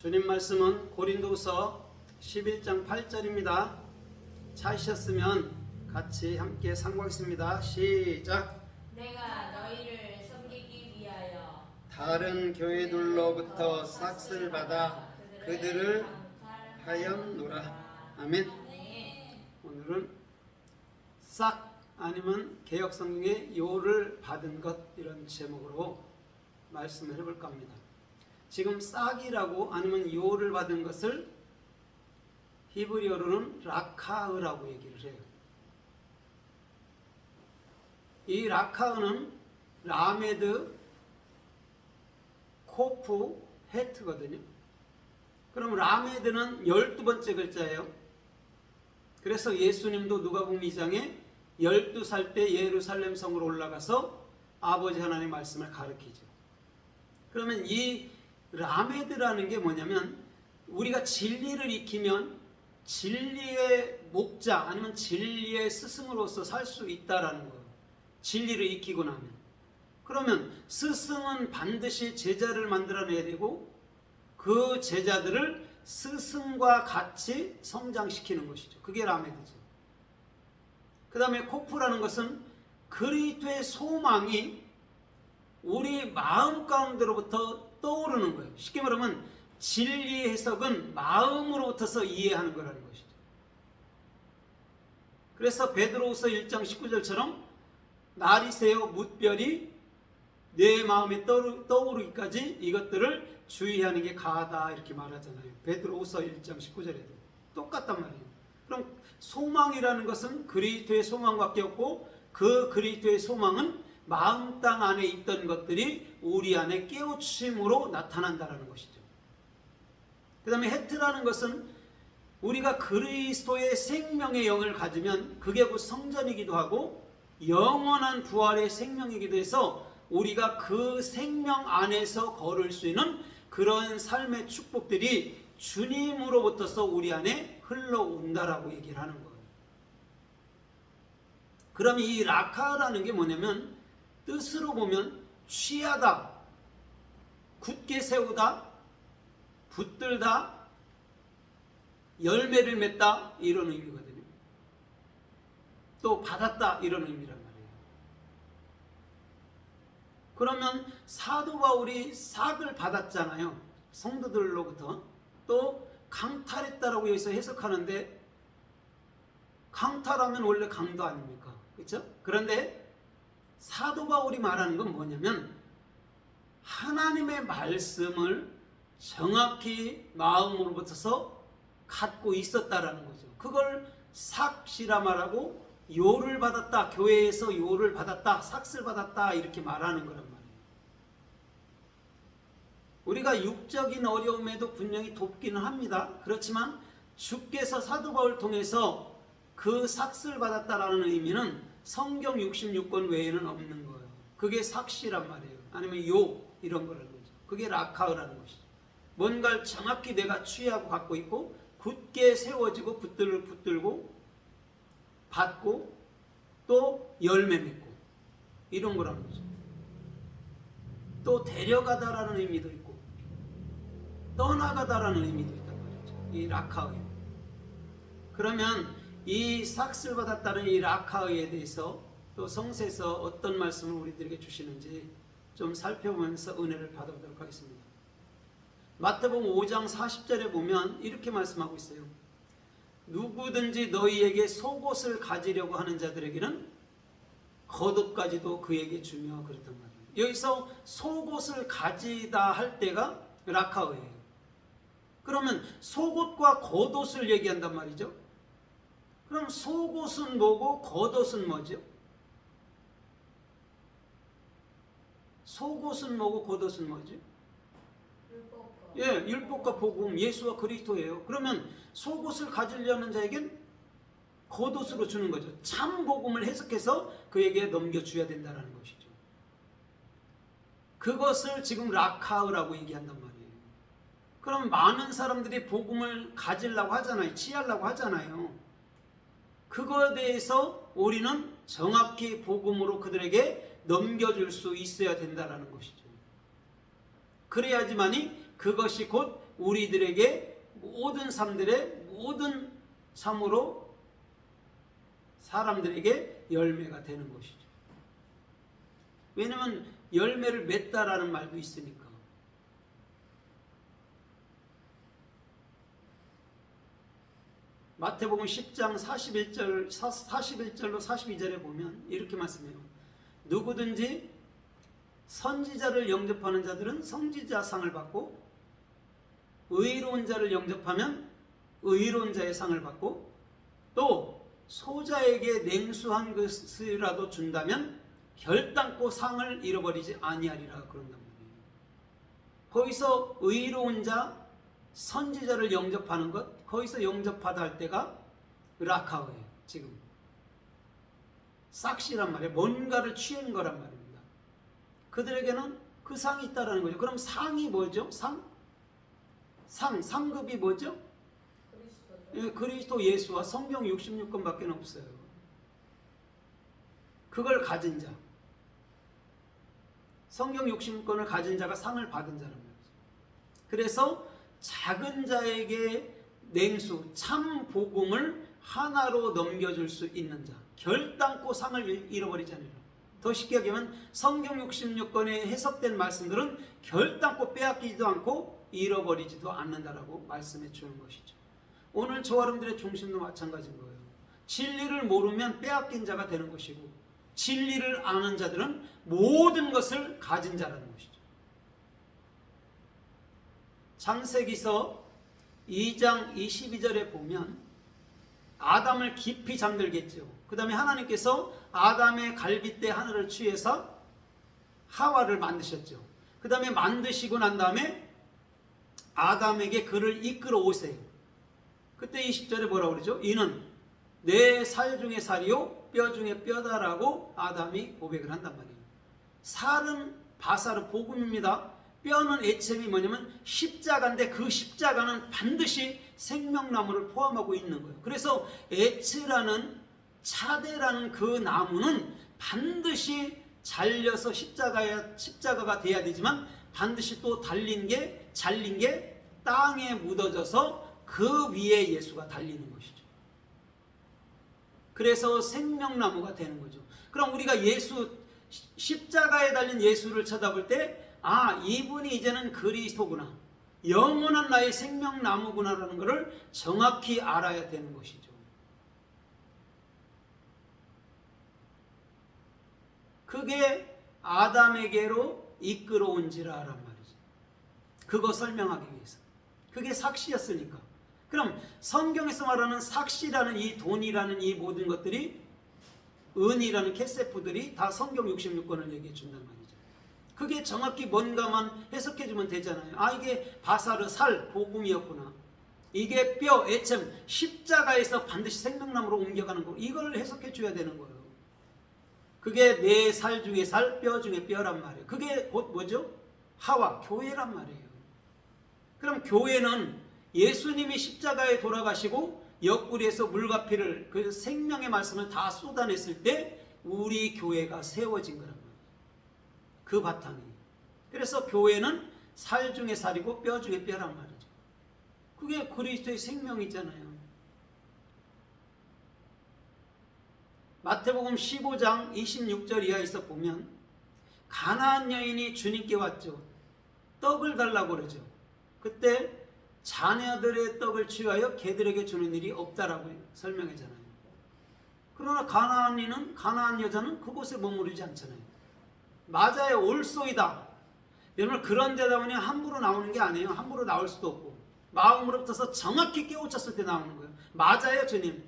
주님 말씀은 고린도서 11장 8절입니다. 찾으셨으면 같이 함께 상고하겠습니다. 시작. 내가 너희를 섬기기 위하여 다른 교회들로부터 삭슬 받아 그들을 하였노라. 아멘. 오늘은 싹 아니면 개역성경의 요를 받은 것, 이런 제목으로 말씀을 해볼까 합니다. 지금 싹이라고 아니면 요를 받은 것을 히브리어로는 라카으라고 얘기를 해요. 이 라카으는 라메드, 코프, 헤트거든요. 그럼 라메드는 12번째 글자예요. 그래서 예수님도 누가복음 2장에 12살 때 예루살렘 성으로 올라가서 아버지 하나님의 말씀을 가르치죠. 그러면 이 라메드라는 게 뭐냐면, 우리가 진리를 익히면 진리의 목자 아니면 진리의 스승으로서 살 수 있다라는 거예요. 진리를 익히고 나면. 그러면 스승은 반드시 제자를 만들어내야 되고, 그 제자들을 스승과 같이 성장시키는 것이죠. 그게 라메드죠. 그 다음에 코프라는 것은 그리스도의 소망이 우리 마음 가운데로부터 떠오르는 거예요. 쉽게 말하면 진리의 해석은 마음으로부터서 이해하는 거라는 것이죠. 그래서 베드로후서 1장 19절처럼 날이 새어 뭇별이 내 마음에 떠오르기까지 이것들을 주의하는 게 가하다, 이렇게 말하잖아요. 베드로후서 1장 19절에도 똑같단 말이에요. 그럼 소망이라는 것은 그리스도의 소망밖에 없고, 그 그리스도의 소망은 마음 땅 안에 있던 것들이 우리 안에 깨우침으로 나타난다는 것이죠. 그 다음에 헤트라는 것은 우리가 그리스도의 생명의 영을 가지면 그게 곧 성전이기도 하고 영원한 부활의 생명이기도 해서 우리가 그 생명 안에서 걸을 수 있는 그런 삶의 축복들이 주님으로부터서 우리 안에 흘러온다라고 얘기를 하는 거예요. 그럼 이 라카라는 게 뭐냐면, 뜻으로 보면 취하다, 굳게 세우다, 붙들다, 열매를 맺다, 이런 의미거든요. 또 받았다, 이런 의미란 말이에요. 그러면 사도 바울이 삭을 받았잖아요. 성도들로부터. 또 강탈했다라고 여기서 해석하는데, 강탈하면 원래 강도 아닙니까? 그렇죠? 그런데 사도 바울이 말하는 건 뭐냐면, 하나님의 말씀을 정확히 마음으로부터서 갖고 있었다라는 거죠. 그걸 삭시라 말하고, 요를 받았다, 교회에서 요를 받았다, 삭슬 받았다, 이렇게 말하는 거란 말이에요. 우리가 육적인 어려움에도 분명히 돕기는 합니다. 그렇지만 주께서 사도 바울을 통해서 그 삭슬 받았다라는 의미는 성경 66권 외에는 없는 거예요. 그게 삭시란 말이에요. 아니면 요, 이런 거라는 거죠. 그게 라카으라는 것이죠. 뭔가를 정확히 내가 취하고 갖고 있고, 굳게 세워지고 붙들고 받고 또 열매 맺고, 이런 거라는 거죠. 또 데려가다라는 의미도 있고 떠나가다라는 의미도 있단 말이죠. 이 라카으에. 그러면 이 삭슬 받았다는 이 라카으에 대해서 또 성서에서 어떤 말씀을 우리들에게 주시는지 좀 살펴보면서 은혜를 받아보도록 하겠습니다. 마태복음 5장 40절에 보면 이렇게 말씀하고 있어요. 누구든지 너희에게 속옷을 가지려고 하는 자들에게는 겉옷까지도 그에게 주며, 그랬단 말이에요. 여기서 속옷을 가지다 할 때가 라카으예요. 그러면 속옷과 겉옷을 얘기한단 말이죠. 그럼 속옷은 뭐고 겉옷은 뭐죠? 속옷은 뭐고 겉옷은 뭐죠? 예, 율법과 복음, 예수와 그리스도예요. 그러면 속옷을 가지려는 자에겐 겉옷으로 주는 거죠. 참 복음을 해석해서 그에게 넘겨줘야 된다는 것이죠. 그것을 지금 라카으라고 얘기한단 말이에요. 그럼 많은 사람들이 복음을 가지려고 하잖아요. 취하려고 하잖아요. 그거에 대해서 우리는 정확히 복음으로 그들에게 넘겨줄 수 있어야 된다는 것이죠. 그래야지만이 그것이 곧 우리들에게 모든 삶들의 모든 참으로 사람들에게 열매가 되는 것이죠. 왜냐하면 열매를 맺다라는 말도 있으니까. 마태복음 10장 41절로 42절에 보면 이렇게 말씀해요. 누구든지 선지자를 영접하는 자들은 선지자상을 받고 의로운 자를 영접하면 의로운 자의 상을 받고 또 소자에게 냉수한 것이라도 준다면 결단코 상을 잃어버리지 아니하리라 그런단 말이에요. 거기서 의로운 자, 선지자를 영접하는 것, 거기서 영접하다 할 때가 라카오예요. 지금 싹시란 말이에요. 뭔가를 취한 거란 말입니다. 그들에게는 그 상이 있다라는 거죠. 그럼 상이 뭐죠? 상급이 뭐죠? 예, 그리스도 예수와 성경 66권밖에 없어요. 그걸 가진 자, 성경 66권을 가진 자가 상을 받은 자란 말이죠. 그래서 작은 자에게 냉수, 참 복음을 하나로 넘겨줄 수 있는 자, 결단코 상을 잃어버리지 않으라. 더 쉽게 얘기하면 성경 66권에 해석된 말씀들은 결단코 빼앗기지도 않고 잃어버리지도 않는다라고 말씀해 주는 것이죠. 오늘 저와 여러분들의 중심도 마찬가지인 거예요. 진리를 모르면 빼앗긴 자가 되는 것이고 진리를 아는 자들은 모든 것을 가진 자라는 것이죠. 창세기서 2장 22절에 보면 아담을 깊이 잠들겠죠. 그 다음에 하나님께서 아담의 갈빗대 하나를 취해서 하와를 만드셨죠. 그 다음에 만드시고 난 다음에 아담에게 그를 이끌어 오세요. 그때 20절에 뭐라고 그러죠? 이는 내 살 중에 살이요 뼈 중에 뼈다라고 아담이 고백을 한단 말이에요. 살은 바사르 복음입니다. 뼈는 애체이 뭐냐면 십자가인데 그 십자가는 반드시 생명나무를 포함하고 있는 거예요. 그래서 애체라는 차대라는 그 나무는 반드시 잘려서 십자가가 돼야 되지만 반드시 또 잘린 게 땅에 묻어져서 그 위에 예수가 달리는 것이죠. 그래서 생명나무가 되는 거죠. 그럼 우리가 십자가에 달린 예수를 쳐다볼 때 이분이 이제는 그리스도구나, 영원한 나의 생명나무구나라는 것을 정확히 알아야 되는 것이죠. 그게 아담에게로 이끌어온지라란 말이죠. 그거 설명하기 위해서. 그게 삭시였으니까. 그럼 성경에서 말하는 삭시라는 이 돈이라는 이 모든 것들이, 은이라는 캐세프들이 다 성경 66권을 얘기해 준단 말이죠. 그게 정확히 뭔가만 해석해 주면 되잖아요. 이게 바사르 살 복음이었구나, 이게 뼈 애참 십자가에서 반드시 생명나무로 옮겨가는 거, 이걸 해석해 줘야 되는 거예요. 그게 내 살 중에 살, 뼈 중에 뼈란 말이에요. 그게 곧 뭐죠? 하와, 교회란 말이에요. 그럼 교회는 예수님이 십자가에 돌아가시고 옆구리에서 물과 피를, 그 생명의 말씀을 다 쏟아냈을 때 우리 교회가 세워진 거란 말이에요. 그 바탕이. 그래서 교회는 살 중에 살이고 뼈 중에 뼈란 말이죠. 그게 그리스도의 생명이잖아요. 마태복음 15장 26절 이하에서 보면 가나안 여인이 주님께 왔죠. 떡을 달라고 그러죠. 그때 자녀들의 떡을 취하여 개들에게 주는 일이 없다라고 설명하잖아요. 그러나 가나안 여자는 그곳에 머무르지 않잖아요. 맞아요, 올소이다. 여러분, 그런 데다 보니 함부로 나오는 게 아니에요. 함부로 나올 수도 없고 마음으로부터 정확히 깨우쳤을 때 나오는 거예요. 맞아요, 주님.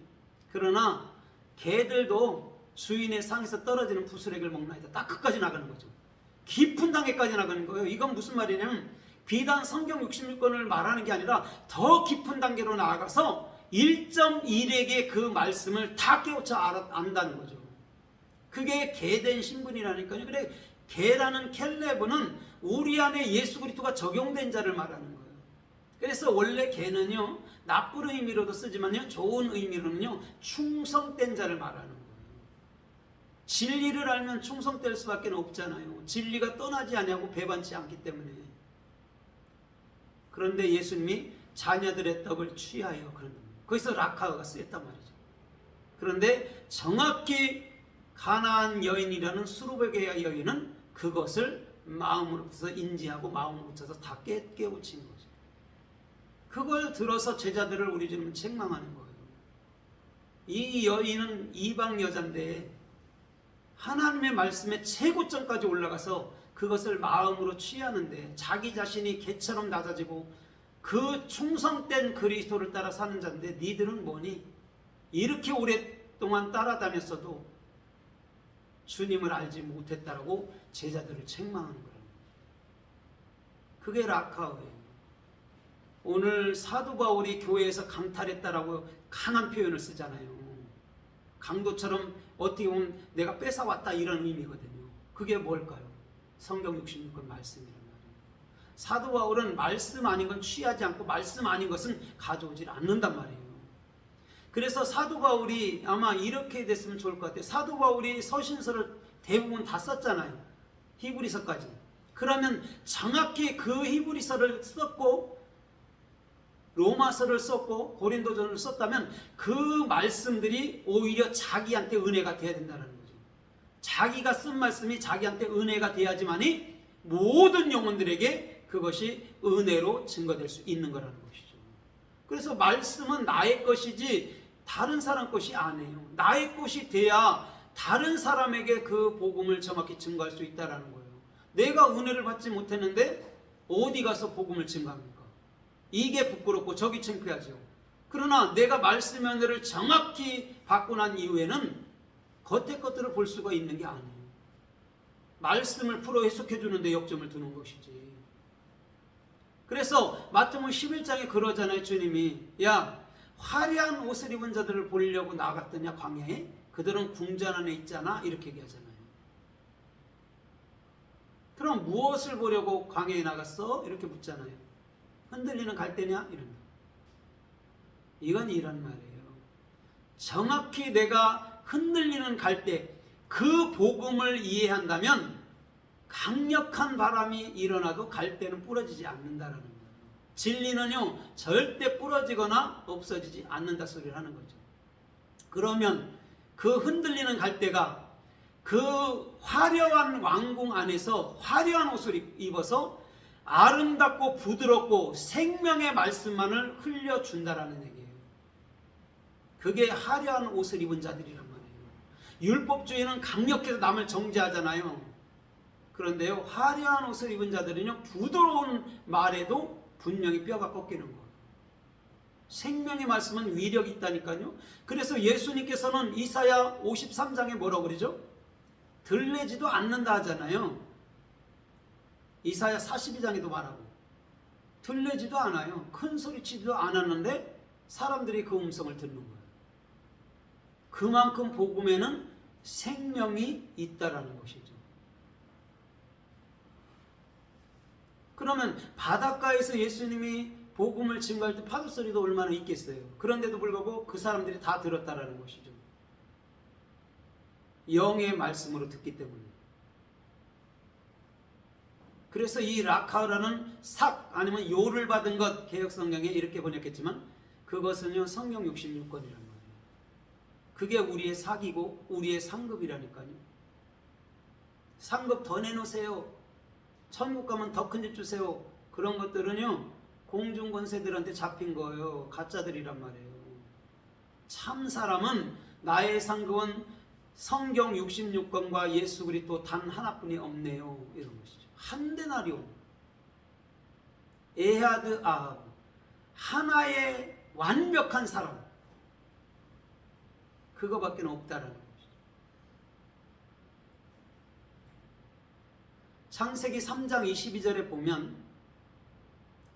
그러나 개들도 주인의 상에서 떨어지는 부스레기를 먹나이다. 딱 끝까지 나가는 거죠. 깊은 단계까지 나가는 거예요. 이건 무슨 말이냐면 비단 성경 66권을 말하는 게 아니라 더 깊은 단계로 나아가서 1.1에게 그 말씀을 다 깨우쳐 안다는 거죠. 그게 개된 신분이라니까요. 그래, 개라는 켈레브는 우리 안에 예수 그리스도가 적용된 자를 말하는 거예요. 그래서 원래 개는요, 나쁜 의미로도 쓰지만요, 좋은 의미로는요, 충성된 자를 말하는 거예요. 진리를 알면 충성될 수밖에 없잖아요. 진리가 떠나지 아니하고 배반치 않기 때문에. 그런데 예수님이 자녀들의 떡을 취하여 그런 겁니다. 거기서 라카가 쓰였단 말이죠. 그런데 정확히 가나안 여인이라는 수르베게야 여인은 그것을 마음으로부터 인지하고 마음으로부터 다 깨우친 거죠. 그걸 들어서 제자들을 우리 주님은 책망하는 거예요. 이 여인은 이방 여자인데 하나님의 말씀에 최고점까지 올라가서 그것을 마음으로 취하는데 자기 자신이 개처럼 낮아지고 그 충성된 그리스도를 따라 사는 자인데 니들은 뭐니? 이렇게 오랫동안 따라다녔어도 주님을 알지 못했다라고 제자들을 책망하는 거예요. 그게 라카오예요. 오늘 사도 바울이 교회에서 강탈했다라고 강한 표현을 쓰잖아요. 강도처럼 어떻게 보면 내가 뺏어왔다 이런 의미거든요. 그게 뭘까요? 성경 66권 말씀이란 말이에요. 사도 바울은 말씀 아닌 건 취하지 않고 말씀 아닌 것은 가져오질 않는단 말이에요. 그래서 사도 바울이 아마 이렇게 됐으면 좋을 것 같아요. 사도 바울이 서신서를 대부분 다 썼잖아요. 히브리서까지. 그러면 정확히 그 히브리서를 썼고 로마서를 썼고 고린도전을 썼다면 그 말씀들이 오히려 자기한테 은혜가 돼야 된다는 거죠. 자기가 쓴 말씀이 자기한테 은혜가 돼야지만이 모든 영혼들에게 그것이 은혜로 증거될 수 있는 거라는 것이죠. 그래서 말씀은 나의 것이지 다른 사람 것이 아니에요. 나의 것이 돼야 다른 사람에게 그 복음을 정확히 증거할 수 있다는 거예요. 내가 은혜를 받지 못했는데 어디 가서 복음을 증거합니까? 이게 부끄럽고 저기 창피하죠. 그러나 내가 말씀의 은혜를 정확히 받고 난 이후에는 겉의 것들을 볼 수가 있는 게 아니에요. 말씀을 풀어 해석해 주는데 역점을 두는 것이지. 그래서 마태복음 11장에 그러잖아요. 주님이 야 화려한 옷을 입은 자들을 보려고 나갔더냐 광야에? 그들은 궁전 안에 있잖아. 이렇게 얘기하잖아요. 그럼 무엇을 보려고 광야에 나갔어? 이렇게 묻잖아요. 흔들리는 갈대냐? 이런다. 이건 이런 말이에요. 정확히 내가 흔들리는 갈대, 그 복음을 이해한다면 강력한 바람이 일어나도 갈대는 부러지지 않는다라는 거예요. 진리는요 절대 부러지거나 없어지지 않는다 소리를 하는 거죠. 그러면 그 흔들리는 갈대가 그 화려한 왕궁 안에서 화려한 옷을 입어서 아름답고 부드럽고 생명의 말씀만을 흘려준다라는 얘기예요. 그게 화려한 옷을 입은 자들이란 말이에요. 율법주의는 강력해서 남을 정죄하잖아요. 그런데요 화려한 옷을 입은 자들은요 부드러운 말에도 분명히 뼈가 꺾이는 거예요. 생명의 말씀은 위력이 있다니까요. 그래서 예수님께서는 이사야 53장에 뭐라고 그러죠? 들리지도 않는다 하잖아요. 이사야 42장에도 말하고 들리지도 않아요. 큰 소리치지도 않았는데 사람들이 그 음성을 듣는 거예요. 그만큼 복음에는 생명이 있다라는 것이죠. 그러면 바닷가에서 예수님이 복음을 증거할 때 파도 소리도 얼마나 있겠어요. 그런데도 불구하고 그 사람들이 다 들었다라는 것이죠. 영의 말씀으로 듣기 때문에. 그래서 이 라카라는 삭 아니면 요를 받은 것 개혁성경에 이렇게 번역했지만 그것은요 성경 66권이란 말이에요. 그게 우리의 삭이고 우리의 상급이라니까요. 상급 더 내놓으세요. 천국 가면 더 큰 집 주세요. 그런 것들은요 공중권세들한테 잡힌 거예요. 가짜들이란 말이에요. 참 사람은 나의 상급은 성경 66권과 예수 그리스도 단 하나뿐이 없네요. 이런 것이죠. 한 데나리온, 에하드 아하브, 하나의 완벽한 사람, 그거밖에 없다라는 것이죠. 창세기 3장 22절에 보면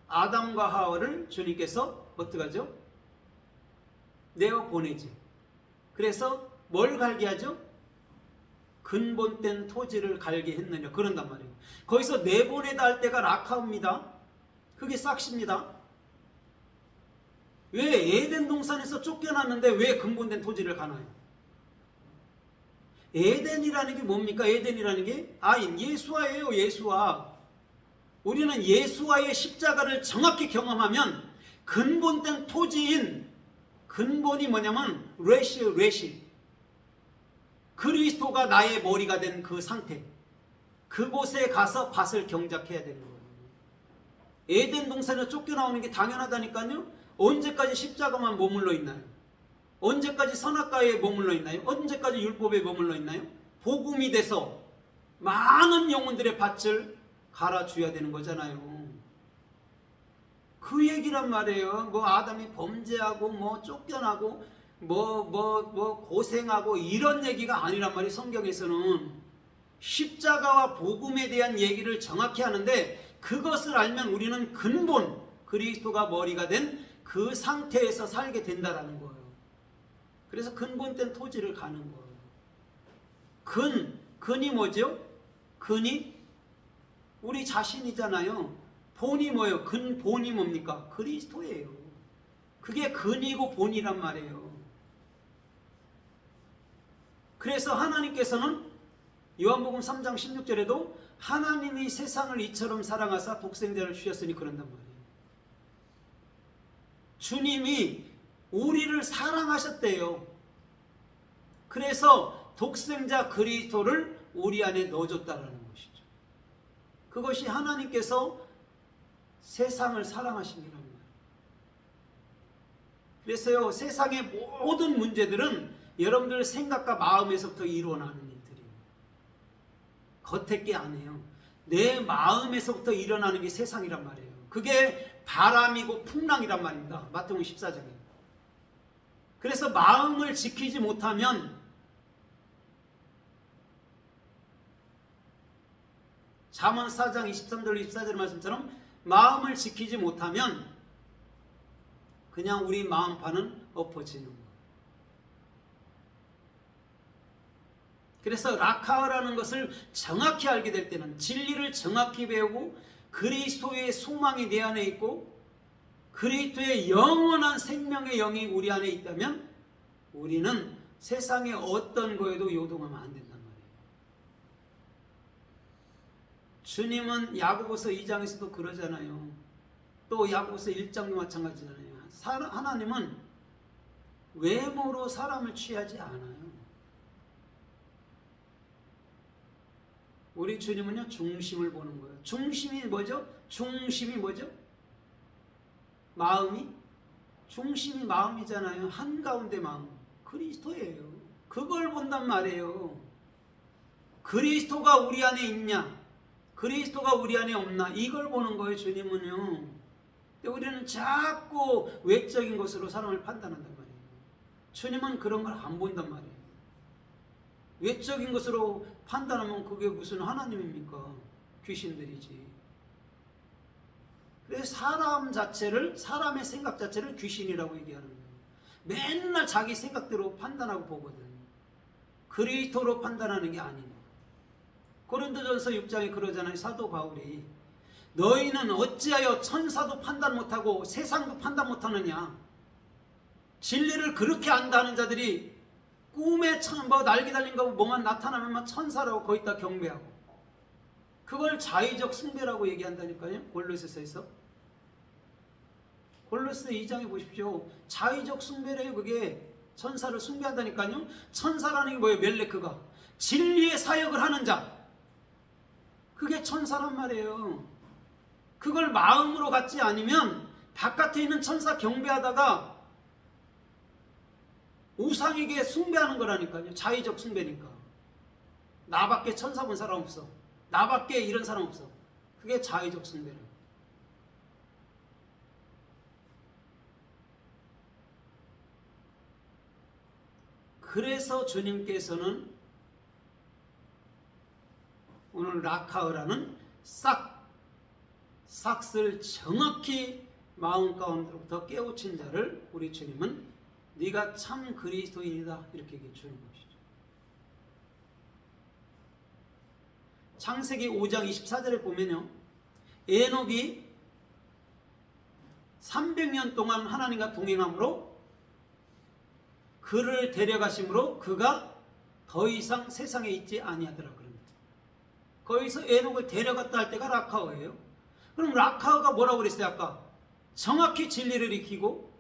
아담과 하와를 주님께서 어떡하죠? 내어 보내죠. 그래서 뭘 갈게 하죠? 근본된 토지를 갈게 했느냐 그런단 말이에요. 거기서 내보내다 할 때가 라카입니다. 그게 싹시입니다. 왜 에덴 동산에서 쫓겨났는데 왜 근본된 토지를 가나요? 에덴이라는 게 뭡니까? 에덴이라는 게 예수아예요. 예수아. 우리는 예수와의 십자가를 정확히 경험하면 근본된 토지인 근본이 뭐냐면 레시 그리스도가 나의 머리가 된 그 상태, 그곳에 가서 밭을 경작해야 되는 거예요. 에덴 동산에서 쫓겨나오는 게 당연하다니까요. 언제까지 십자가만 머물러 있나요? 언제까지 선악과에 머물러 있나요? 언제까지 율법에 머물러 있나요? 복음이 돼서 많은 영혼들의 밭을 갈아줘야 되는 거잖아요. 그 얘기란 말이에요. 뭐 아담이 범죄하고 뭐 쫓겨나고 뭐 고생하고 이런 얘기가 아니란 말이에요. 성경에서는 십자가와 복음에 대한 얘기를 정확히 하는데, 그것을 알면 우리는 근본 그리스도가 머리가 된 그 상태에서 살게 된다라는 거예요. 그래서 근본된 토지를 가는 거예요. 근이 뭐죠? 근이 우리 자신이잖아요. 본이 뭐예요? 근본이 뭡니까? 그리스도예요. 그게 근이고 본이란 말이에요. 그래서 하나님께서는 요한복음 3장 16절에도 하나님이 세상을 이처럼 사랑하사 독생자를 주셨으니 그런단 말이에요. 주님이 우리를 사랑하셨대요. 그래서 독생자 그리스도를 우리 안에 넣어줬다는 것이죠. 그것이 하나님께서 세상을 사랑하심이라는 말이에요. 그래서요, 세상의 모든 문제들은 여러분들 생각과 마음에서부터 일어나는 일들이에요. 겉에 게 아니에요. 내 마음에서부터 일어나는 게 세상이란 말이에요. 그게 바람이고 풍랑이란 말입니다. 마태복음 14장에. 그래서 마음을 지키지 못하면 잠언 4장 23절 24절 말씀처럼 마음을 지키지 못하면 그냥 우리 마음판은 엎어지는 거예요. 그래서 라카라는 것을 정확히 알게 될 때는, 진리를 정확히 배우고 그리스도의 소망이 내 안에 있고 그리스도의 영원한 생명의 영이 우리 안에 있다면 우리는 세상의 어떤 거에도 요동하면 안 된단 말이에요. 주님은 야고보서 2장에서도 그러잖아요. 또 야고보서 1장도 마찬가지잖아요. 하나님은 외모로 사람을 취하지 않아요. 우리 주님은요, 중심을 보는 거예요. 중심이 뭐죠? 중심이 뭐죠? 마음이? 중심이 마음이잖아요. 한가운데 마음. 그리스도예요. 그걸 본단 말이에요. 그리스도가 우리 안에 있냐? 그리스도가 우리 안에 없나? 이걸 보는 거예요, 주님은요. 근데 우리는 자꾸 외적인 것으로 사람을 판단한단 말이에요. 주님은 그런 걸 안 본단 말이에요. 외적인 것으로 판단하면 그게 무슨 하나님입니까? 귀신들이지. 그래서 사람 자체를, 사람의 생각 자체를 귀신이라고 얘기하는 거예요. 맨날 자기 생각대로 판단하고 보거든. 그리스도로 판단하는 게 아니에요. 고린도전서 6장에 그러잖아요. 사도 바울이 너희는 어찌하여 천사도 판단 못하고 세상도 판단 못하느냐. 진리를 그렇게 안다는 자들이 꿈에 날개 달린 거 뭐만 나타나면 막 천사라고 거기다 경배하고, 그걸 자의적 숭배라고 얘기한다니까요. 골로새서에서. 골로새 2장에 보십시오. 자의적 숭배래요. 그게 천사를 숭배한다니까요. 천사라는 게 뭐예요? 멜레크가 진리의 사역을 하는 자, 그게 천사란 말이에요. 그걸 마음으로 갖지 않으면 바깥에 있는 천사 경배하다가 우상에게 숭배하는 거라니까요. 자의적 숭배니까. 나밖에 천사 본 사람 없어, 나밖에 이런 사람 없어. 그게 자의적 숭배라. 그래서 주님께서는 오늘 라카으라는 싹을 정확히 마음 가운데로부터 깨우친 자를 우리 주님은 네가 참 그리스도인이다 이렇게 얘기해 주는 것이죠. 창세기 5장 24절에 보면요, 에녹이 300년 동안 하나님과 동행함으로 그를 데려가심으로 그가 더 이상 세상에 있지 아니하더라 그럽니다. 거기서 에녹을 데려갔다 할 때가 라카오예요. 그럼 라카가 뭐라고 그랬어요 아까? 정확히 진리를 익히고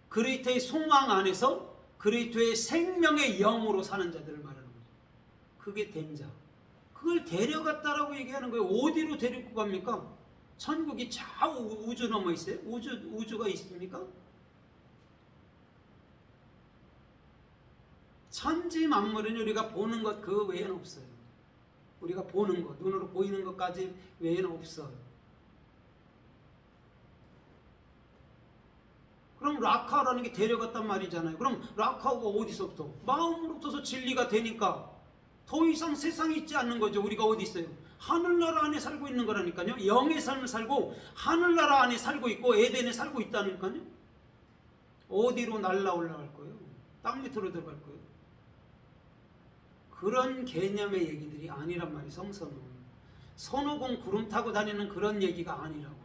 그리스도의 소망 안에서 그리스도의 생명의 영으로 사는 자들을 말하는 거죠. 그게 된 자. 그걸 데려갔다라고 얘기하는 거예요. 어디로 데리고 갑니까? 천국이 좌우 우주 넘어 있어요? 우주가 있습니까? 천지 만물은 우리가 보는 것 그 외에는 없어요. 우리가 보는 것, 눈으로 보이는 것까지 외에는 없어요. 그럼 라카라는 게 데려갔단 말이잖아요. 그럼 라카가 어디서부터? 마음으로부터 진리가 되니까 더 이상 세상에 있지 않는 거죠. 우리가 어디 있어요? 하늘나라 안에 살고 있는 거라니까요. 영의 삶을 살고 하늘나라 안에 살고 있고 에덴에 살고 있다니까요. 어디로 날라 올라갈 거예요? 땅 밑으로 들어갈 거예요? 그런 개념의 얘기들이 아니란 말이에요. 성서는 손오공 구름 타고 다니는 그런 얘기가 아니라고.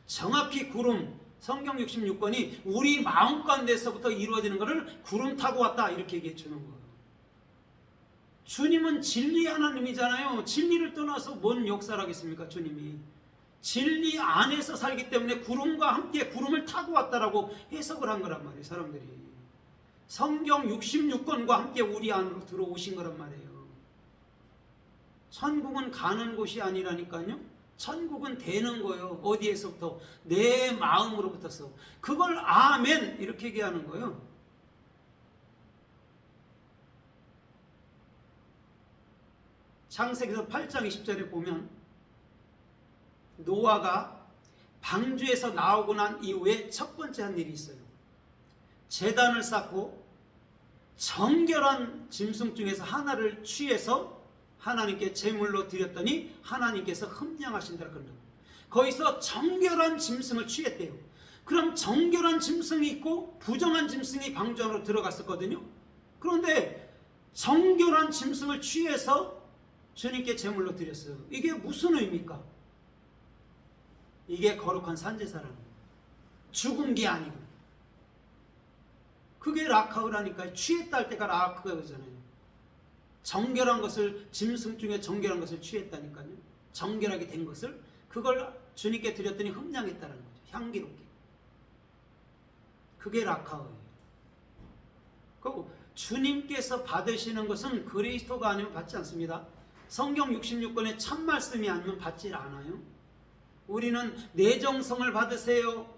정확히 구름, 성경 66권이 우리 마음 가운데서부터 이루어지는 것을 구름 타고 왔다 이렇게 얘기해 주는 거예요. 주님은 진리 하나님이잖아요. 진리를 떠나서 뭔 역사를 하겠습니까? 주님이 진리 안에서 살기 때문에 구름과 함께 구름을 타고 왔다라고 해석을 한 거란 말이에요. 사람들이 성경 66권과 함께 우리 안으로 들어오신 거란 말이에요. 천국은 가는 곳이 아니라니까요. 천국은 되는 거예요. 어디에서부터? 내 마음으로부터서. 그걸 아멘 이렇게 얘기하는 거예요. 창세기서 8장 20절에 보면 노아가 방주에서 나오고 난 이후에 첫 번째 한 일이 있어요. 제단을 쌓고 정결한 짐승 중에서 하나를 취해서 하나님께 제물로 드렸더니 하나님께서 흠양하신다고 그런다. 거기서 정결한 짐승을 취했대요. 그럼 정결한 짐승이 있고 부정한 짐승이 방주 안으로 들어갔었거든요. 그런데 정결한 짐승을 취해서 주님께 제물로 드렸어요. 이게 무슨 의미입니까? 이게 거룩한 산제사라는 거예요. 죽은 게 아니고. 그게 라카우라니까요. 취했다 할 때가 라카우잖아요. 정결한 것을, 짐승 중에 정결한 것을 취했다니까요. 정결하게 된 것을 그걸 주님께 드렸더니 흠양했다는 거죠. 향기롭게. 그게 라카우예요. 그리고 주님께서 받으시는 것은 그리스도가 아니면 받지 않습니다. 성경 66권의 참 말씀이 아니면 받지 않아요. 우리는 내 정성을 받으세요,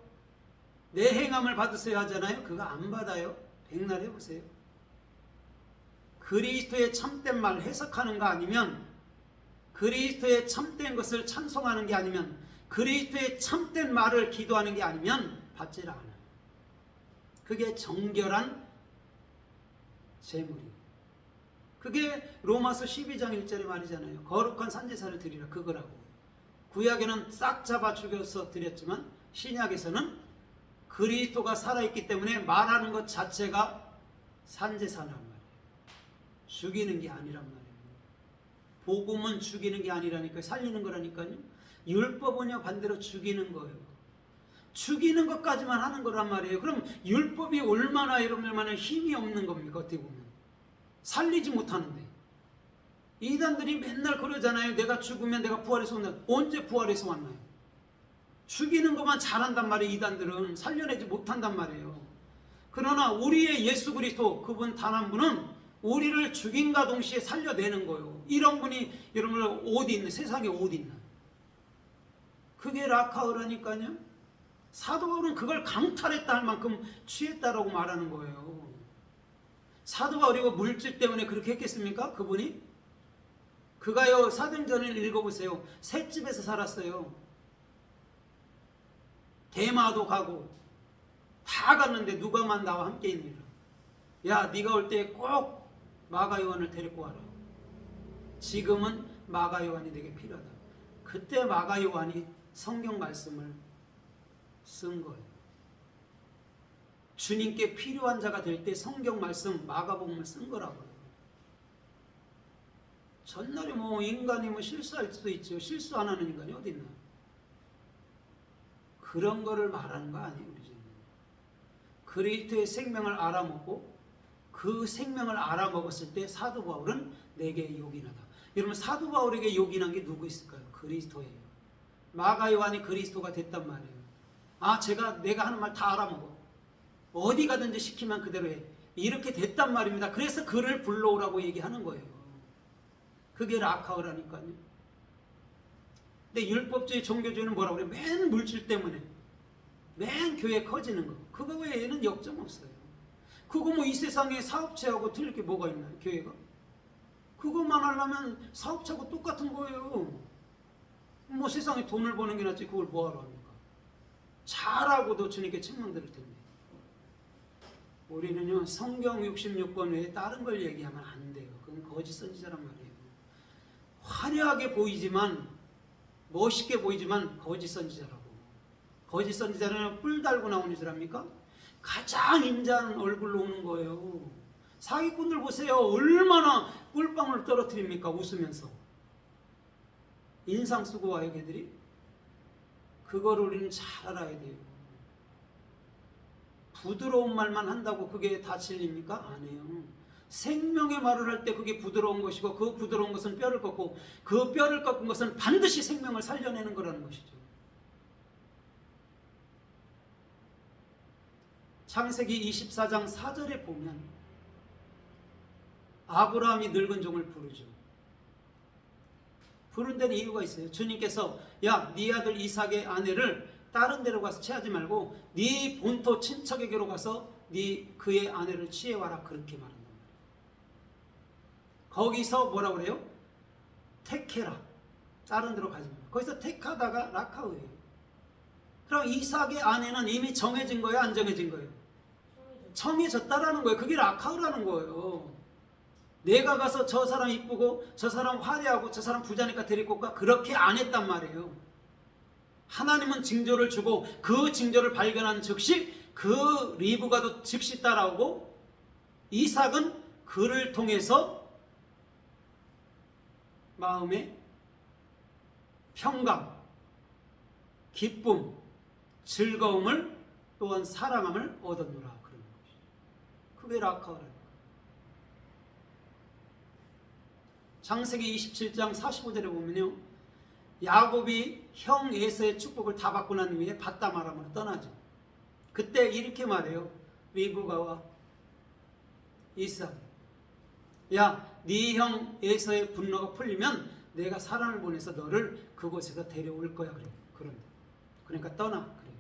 내 행함을 받으세요 하잖아요. 그거 안 받아요. 백날 해보세요. 그리스도의 참된 말 해석하는 거 아니면, 그리스도의 참된 것을 찬송하는 게 아니면, 그리스도의 참된 말을 기도하는 게 아니면 받지를 않아요. 그게 정결한 제물이에요. 그게 로마서 12장 1절의 말이잖아요. 거룩한 산제사를 드리라, 그거라고. 구약에는 싹 잡아 죽여서 드렸지만 신약에서는 그리스도가 살아있기 때문에 말하는 것 자체가 산제사란 말이에요. 죽이는 게 아니란 말이에요. 복음은 죽이는 게 아니라니까요. 살리는 거라니까요. 율법은요 반대로 죽이는 거예요. 죽이는 것까지만 하는 거란 말이에요. 그럼 율법이 얼마나 이러면 힘이 없는 겁니까? 어떻게 보면 살리지 못하는데. 이단들이 맨날 그러잖아요. 내가 죽으면 내가 부활해서 온다. 언제 부활해서 왔나요? 죽이는 것만 잘한단 말이에요. 이단들은 살려내지 못한단 말이에요. 그러나 우리의 예수 그리스도, 그분 단 한 분은 우리를 죽인과 동시에 살려내는 거예요. 이런 분이 여러분 어디 있나? 세상에 어디 있나? 그게 라카우라니까요. 사도 바울은 그걸 강탈했다 할 만큼 취했다라고 말하는 거예요. 사도 바울이 물질 때문에 그렇게 했겠습니까? 그분이? 그가요, 사도행전을 읽어보세요. 셋집에서 살았어요. 대마도 가고 다 갔는데 누가만 나와 함께 있느니라. 야, 네가 올 때 꼭 마가 요한을 데리고 와라. 지금은 마가 요한이 내게 필요하다. 그때 마가 요한이 성경 말씀을 쓴 거예요. 주님께 필요한 자가 될 때 성경 말씀 마가복음을 쓴 거라고요. 전날에 인간이 실수할 수도 있죠. 실수 안 하는 인간이 어디 있나? 그런 거를 말하는 거 아니에요. 우리 지금 그리스도의 생명을 알아먹고 그 생명을 알아먹었을 때 사도 바울은 내게 요긴하다. 여러분 사도 바울에게 요긴한 게 누구 있을까요? 그리스도예요. 마가 요한이 그리스도가 됐단 말이에요. 아, 내가 하는 말 다 알아먹어. 어디 가든지 시키면 그대로 해. 이렇게 됐단 말입니다. 그래서 그를 불러오라고 얘기하는 거예요. 그게 라카오라니까요. 근데 율법주의 종교주의는 뭐라고 그래요? 맨 물질 때문에, 맨 교회 커지는 거. 그거 외에는 역점 없어요. 그거 뭐 이 세상에 사업체하고 틀릴 게 뭐가 있나요? 교회가? 그것만 하려면 사업체하고 똑같은 거예요. 뭐 세상에 돈을 버는 게 낫지 그걸 뭐하러 합니까? 잘하고도 주님께 책망 들을 텐데. 우리는요, 성경 66권 외에 다른 걸 얘기하면 안 돼요. 그건 거짓 선지자란 말이에요. 화려하게 보이지만, 멋있게 보이지만 거짓 선지자라고. 거짓 선지자는 뿔 달고 나오는 줄 압니까? 가장 인자한 얼굴로 오는 거예요. 사기꾼들 보세요. 얼마나 꿀방울 떨어뜨립니까? 웃으면서. 인상 쓰고 와요, 걔들이. 그걸 우리는 잘 알아야 돼요. 부드러운 말만 한다고 그게 다 진리입니까? 아니에요. 생명의 말을 할 때 그게 부드러운 것이고, 그 부드러운 것은 뼈를 꺾고, 그 뼈를 꺾은 것은 반드시 생명을 살려내는 거라는 것이죠. 창세기 24장 4절에 보면 아브라함이 늙은 종을 부르죠. 부른 데는 이유가 있어요. 주님께서 야, 네 아들 이삭의 아내를 다른 데로 가서 취하지 말고 네 본토 친척에게로 가서 그의 아내를 취해와라, 그렇게 말한단 말이에요. 거기서 뭐라고 그래요? 택해라. 다른 데로 가지 마라. 거기서 택하다가 라카우예요. 그럼 이삭의 아내는 이미 정해진 거예요? 안 정해진 거예요? 정해졌다라는 거예요. 그게 라카우라는 거예요. 내가 가서 저 사람 이쁘고 저 사람 화려하고 저 사람 부자니까 데리고 가, 그렇게 안 했단 말이에요. 하나님은 징조를 주고 그 징조를 발견한 즉시 그 리브가도 즉시 따라오고, 이삭은 그를 통해서 마음의 평강, 기쁨, 즐거움을, 또한 사랑함을 얻었노라, 그런 것이죠. 그게 라카오라는 거예요. 창세기 27장 45절에 보면요, 야곱이 형 에서의 축복을 다 받고 난 후에 바담 아람으로 떠나죠. 그때 이렇게 말해요. 리브가와 이삭, 야, 네 형 에서의 분노가 풀리면 내가 사람을 보내서 너를 그곳에서 데려올 거야. 그러니까 떠나. 그래요.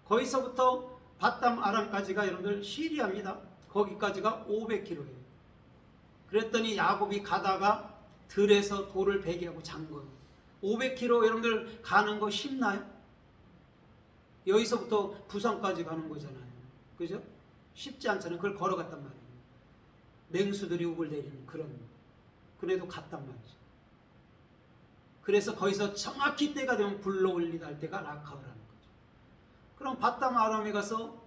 거기서부터 바담 아람까지가 여러분들 시리아입니다. 거기까지가 500km예요. 그랬더니 야곱이 가다가 들에서 돌을 베개하고 잔 거예요. 500km 여러분들 가는 거 쉽나요? 여기서부터 부산까지 가는 거잖아요. 그죠? 쉽지 않잖아요. 그걸 걸어갔단 말이에요. 맹수들이 우글대리는 그래도 갔단 말이죠. 그래서 거기서 정확히 때가 되면 불러 올리다 할 때가 라카오라는 거죠. 그럼 바담 아람에 가서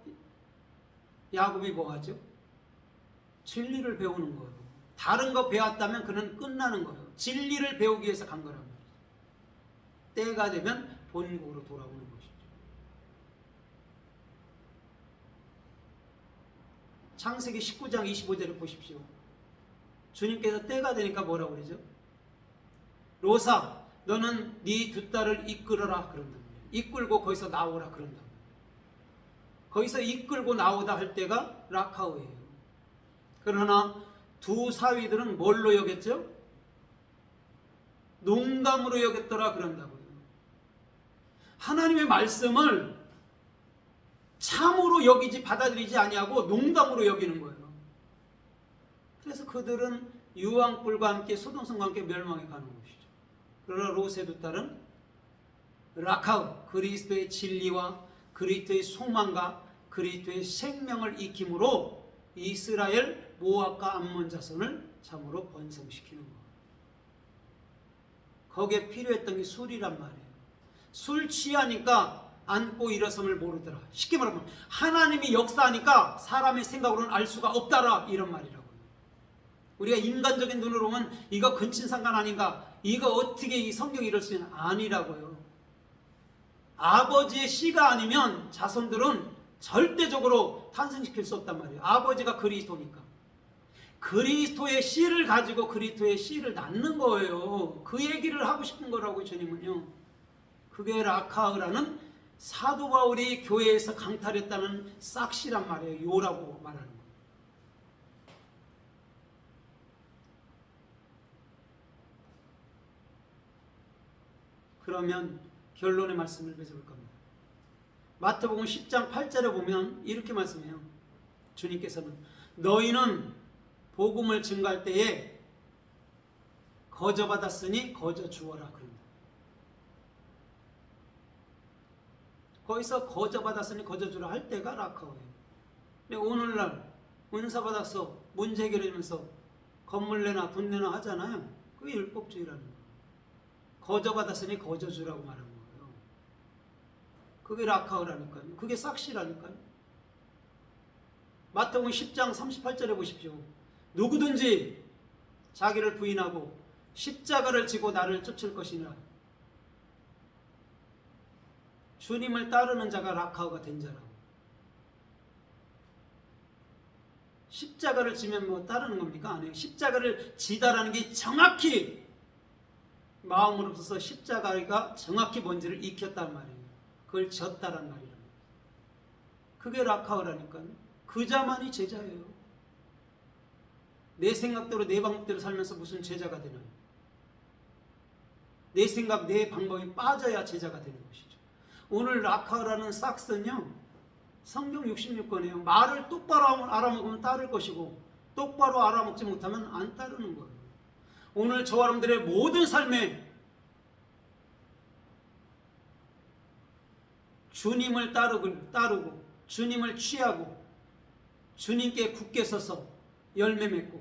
야곱이 뭐 하죠? 진리를 배우는 거예요. 다른 거 배웠다면 그는 끝나는 거예요. 진리를 배우기 위해서 간 거란 말이죠. 때가 되면 본국으로 돌아오는 것이죠. 창세기 19장 25절을 보십시오. 주님께서 때가 되니까 뭐라고 그러죠? 로사, 너는 네 두 딸을 이끌어라, 그런단 말이에요. 이끌고 거기서 나오라, 그런단 말이에요. 거기서 이끌고 나오다 할 때가 라카오예요. 그러나 두 사위들은 뭘로 여겼죠? 농담으로 여겼더라, 그런다고요. 하나님의 말씀을 참으로 여기지, 받아들이지 아니하고 농담으로 여기는 거예요. 그래서 그들은 유황불과 함께 소돔성과 함께 멸망해 가는 것이죠. 그러나 롯의 두 딸은 라카우, 그리스도의 진리와 그리스도의 소망과 그리스도의 생명을 익힘으로 이스라엘, 모압과 암몬 자손을 참으로 번성시키는 거예요. 거기에 필요했던 게 술이란 말이에요. 술 취하니까 앉고 일어섬을 모르더라. 쉽게 말하면 하나님이 역사하니까 사람의 생각으로는 알 수가 없다라, 이런 말이라고요. 우리가 인간적인 눈으로 보면 이거 근친상간 아닌가, 이거 어떻게 이 성경이 이럴 수 있는, 아니라고요. 아버지의 씨가 아니면 자손들은 절대적으로 탄생시킬 수 없단 말이에요. 아버지가 그리스도니까. 그리스도의 씨를 가지고 그리스도의 씨를 낳는 거예요. 그 얘기를 하고 싶은 거라고 주님은요. 그게 라카흐라는 사도 바울이 교회에서 강탈했다는 싹시란 말이에요. 요라고 말하는 거예요. 그러면 결론의 말씀을 맺어볼 겁니다. 마태복음 10장 8절에 보면 이렇게 말씀해요. 주님께서는 너희는 복음을 증거할 때에 거저받았으니 거저 주어라 그럽니다. 거기서 거저받았으니 거저 주라 할 때가 라카오예요. 근데 오늘날 은사받아서 문제 해결하면서 건물 내나 돈 내나 하잖아요. 그게 율법주의라는 거예요. 거저받았으니 거저 주라고 말하는 거예요. 그게 라카오라니까요. 그게 싹시라니까요. 마태복음 10장 38절에 보십시오. 누구든지 자기를 부인하고 십자가를 지고 나를 쫓을 것이니라. 주님을 따르는 자가 라카오가 된 자라고. 십자가를 지면 뭐 따르는 겁니까? 아니에요. 십자가를 지다라는 게 정확히 마음으로서 십자가가 정확히 뭔지를 익혔단 말이에요. 그걸 졌다란 말이에요. 그게 라카오라니까요. 그 자만이 제자예요. 내 생각대로 내 방법대로 살면서 무슨 제자가 되나요? 내 생각 내 방법이 빠져야 제자가 되는 것이죠. 오늘 라카오라는 싹스는요, 성경 66권이에요. 말을 똑바로 알아먹으면 따를 것이고 똑바로 알아먹지 못하면 안 따르는 거예요. 오늘 저와 여러분들의 모든 삶에 주님을 따르고 주님을 취하고 주님께 굳게 서서 열매 맺고